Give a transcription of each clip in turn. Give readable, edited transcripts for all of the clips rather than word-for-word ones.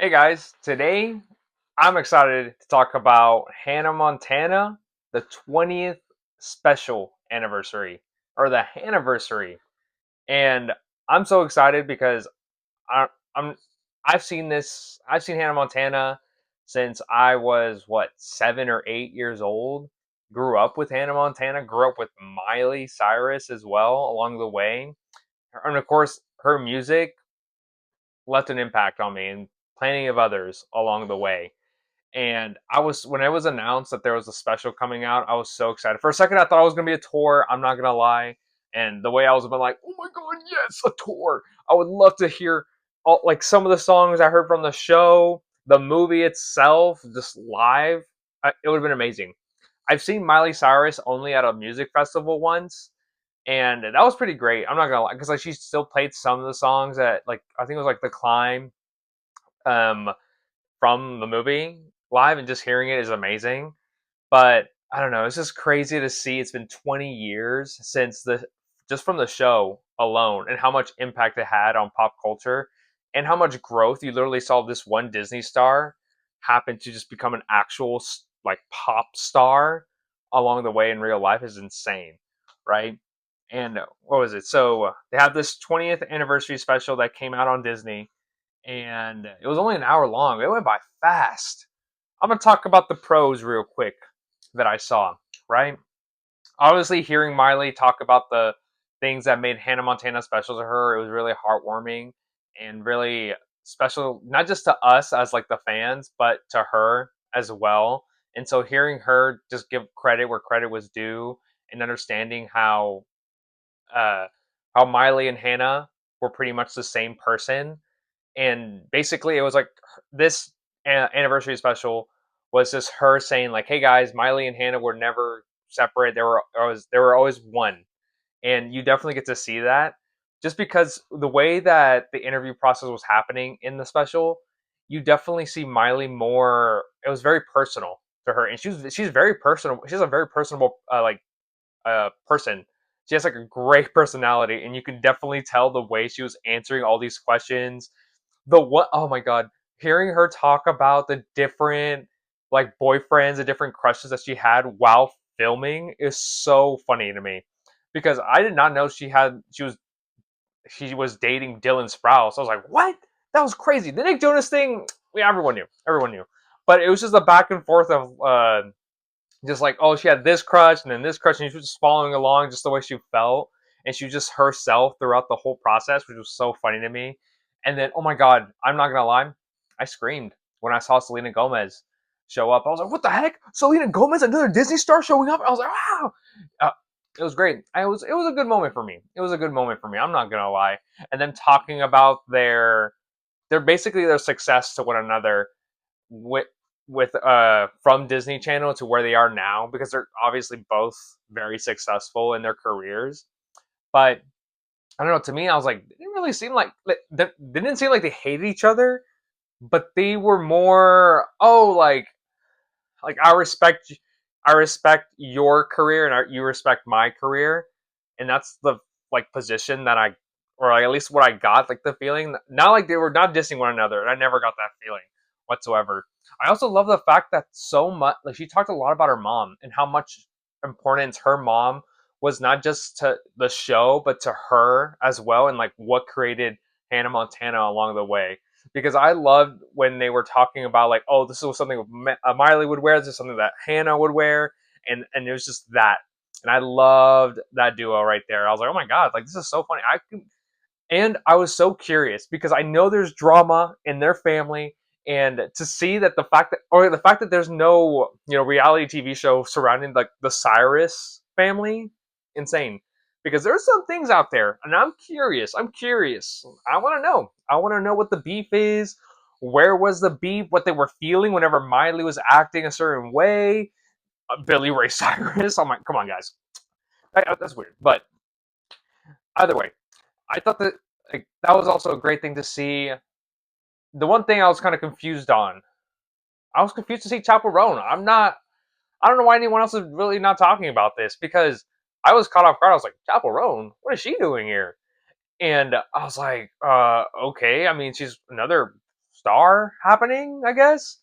Hey guys, today I'm excited to talk about Hannah Montana, the 20th special anniversary, or the anniversary. And I'm so excited because I, I'm I've seen Hannah Montana since I was 7 or 8 years old. Grew up with Hannah Montana, grew up with Miley Cyrus as well along the way. And of course, her music left an impact on me and plenty of others along the way. And I was when it was announced that there was a special coming out, I was so excited. For a second, I thought it was gonna be a tour. I'm not gonna lie. And the way I was about like, oh my god, yes, a tour! I would love to hear like some of the songs I heard from the show, the movie itself, just live. It would have been amazing. I've seen Miley Cyrus only at a music festival once, and that was pretty great. I'm not gonna lie, because like she still played some of the songs that like I think it was like The Climb, um, from the movie live, and just hearing it is amazing. But I don't know, it's just crazy to see. It's been 20 years since the just from the show alone, and how much impact it had on pop culture, and how much growth you literally saw this one Disney star happen to just become an actual like pop star along the way in real life is insane, right? And what was it? So they have this 20th anniversary special that came out on Disney, and it was only an hour long. It went by fast. I'm gonna talk about the pros real quick that I saw. Right, obviously hearing Miley talk about the things that made Hannah Montana special to her, it was really heartwarming and really special, not just to us as like the fans, but to her as well. And so hearing her just give credit where credit was due, and understanding uh, how Miley and Hannah were pretty much the same person, and basically it was like this anniversary special was just her saying like, hey guys, Miley and Hannah were never separate. They were always one. And you definitely get to see that, just because the way that the interview process was happening in the special, you definitely see Miley more. It was very personal to her, and she's very personal. She's a very personable person. She has like a great personality, and you can definitely tell the way she was answering all these questions. The what? Oh my god, hearing her talk about the different like boyfriends, the different crushes that she had while filming is so funny to me, because I did not know she was dating Dylan Sprouse. I was like, what? That was crazy. The Nick Jonas thing, yeah, everyone knew, but it was just a back and forth of just like, oh, she had this crush and then this crush, and she was just following along just the way she felt, and she was just herself throughout the whole process, which was so funny to me. And then, oh my god, I'm not gonna lie, I screamed when I saw Selena Gomez show up. I was like, what the heck? Selena Gomez, another Disney star showing up? I was like, wow. Uh, it was great. It was a good moment for me. It was a good moment for me. I'm not gonna lie. And then talking about their basically their success to one another, with from Disney Channel to where they are now, because they're obviously both very successful in their careers. But I don't know. To me, I was like, it didn't really seem like they didn't seem like they hated each other, but they were more, oh, like I respect your career, and you respect my career, and that's the like position that or like, at least what I got, like the feeling. Not like they were not dissing one another, and I never got that feeling whatsoever. I also love the fact that so much, like she talked a lot about her mom and how much importance her mom was, not just to the show but to her as well, and like what created Hannah Montana along the way. Because I loved when they were talking about like, oh, this was something Miley would wear, this is something that Hannah would wear, and it was just that, and I loved that duo right there. I was like, oh my god, like this is so funny. And I was so curious because I know there's drama in their family, and to see that the fact that there's no reality TV show surrounding like the Cyrus family, insane. Because there's some things out there, and I'm curious. I want to know. I want to know what the beef is. Where was the beef? What they were feeling whenever Miley was acting a certain way. Billy Ray Cyrus. I'm like, come on, guys. That's weird. But either way, I thought that like, that was also a great thing to see. The one thing I was kind of confused on, I was confused to see Chaperone. I don't know why anyone else is really not talking about this, because I was caught off guard. I was like, Chaperone? What is she doing here? And I was like, okay. I mean, she's another star happening, I guess.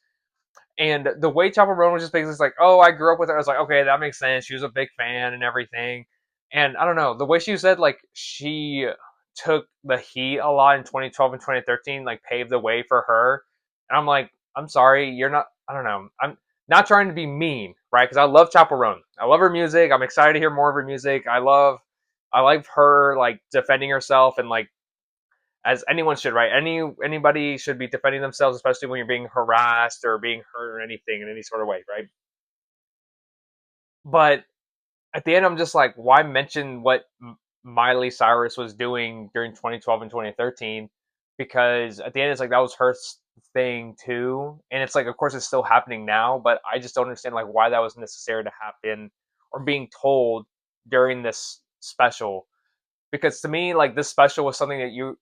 And the way Chappell Roan was just basically like, oh, I grew up with her. I was like, okay, that makes sense. She was a big fan and everything. And I don't know, the way she said like she took the heat a lot in 2012 and 2013, like paved the way for her. And I'm like, I'm sorry, you're not. I don't know. I'm not trying to be mean, right? Because I love Chappell Roan. I love her music. I'm excited to hear more of her music. I like her like defending herself and like as anyone should, right? Anybody should be defending themselves, especially when you're being harassed or being hurt or anything in any sort of way, right? But at the end, I'm just like, why mention what Miley Cyrus was doing during 2012 and 2013? Because at the end, it's like that was her thing too, and it's like, of course, it's still happening now, but I just don't understand like why that was necessary to happen or being told during this special because to me like this special was something that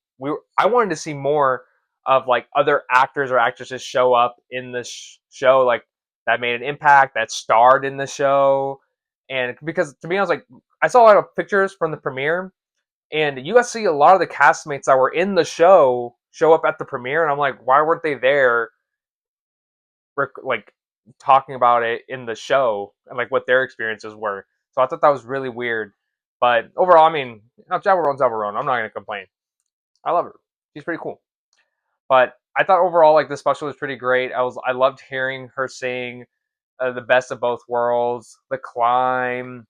I wanted to see more of like other actors or actresses show up in the show like that made an impact that starred in the show and because to me I was like I saw a lot of pictures from the premiere and you got to see a lot of the castmates that were in the show up at the premiere and I'm like why weren't they there like talking about it in the show and like what their experiences were. So I thought that was really weird. But overall, I mean, Jabaron's Jabaron. I'm not gonna complain. I love her. She's pretty cool. But I thought overall, like the special was pretty great. I loved hearing her sing the best of both worlds, the climb.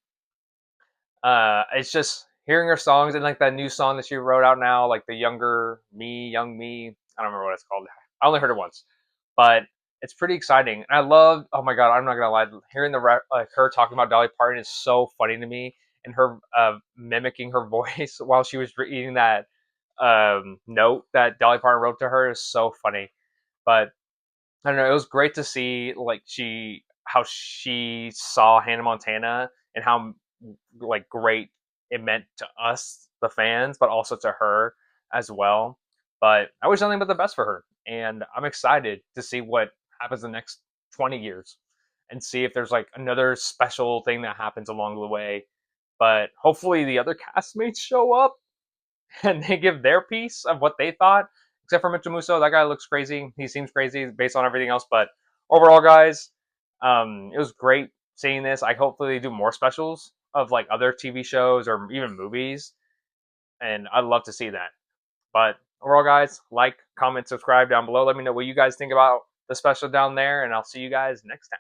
It's just hearing her songs and like that new song that she wrote out now, like the younger me, young me. I don't remember what it's called. I only heard it once, but it's pretty exciting. And I love. Oh my god, I'm not gonna lie. Hearing like her talking about Dolly Parton is so funny to me, and her mimicking her voice while she was reading that note that Dolly Parton wrote to her is so funny. But I don't know. It was great to see like how she saw Hannah Montana and how like great it meant to us, the fans, but also to her as well. But I wish nothing but the best for her, and I'm excited to see what happens the next 20 years and see if there's like another special thing that happens along the way. But hopefully the other castmates show up and they give their piece of what they thought. Except for Mitchell Musso, that guy looks crazy. He seems crazy based on everything else. But overall, guys, it was great seeing this. I hopefully do more specials of like other TV shows or even movies, and I'd love to see that. But overall, guys, like, comment, subscribe down below. Let me know what you guys think about the special down there, and I'll see you guys next time.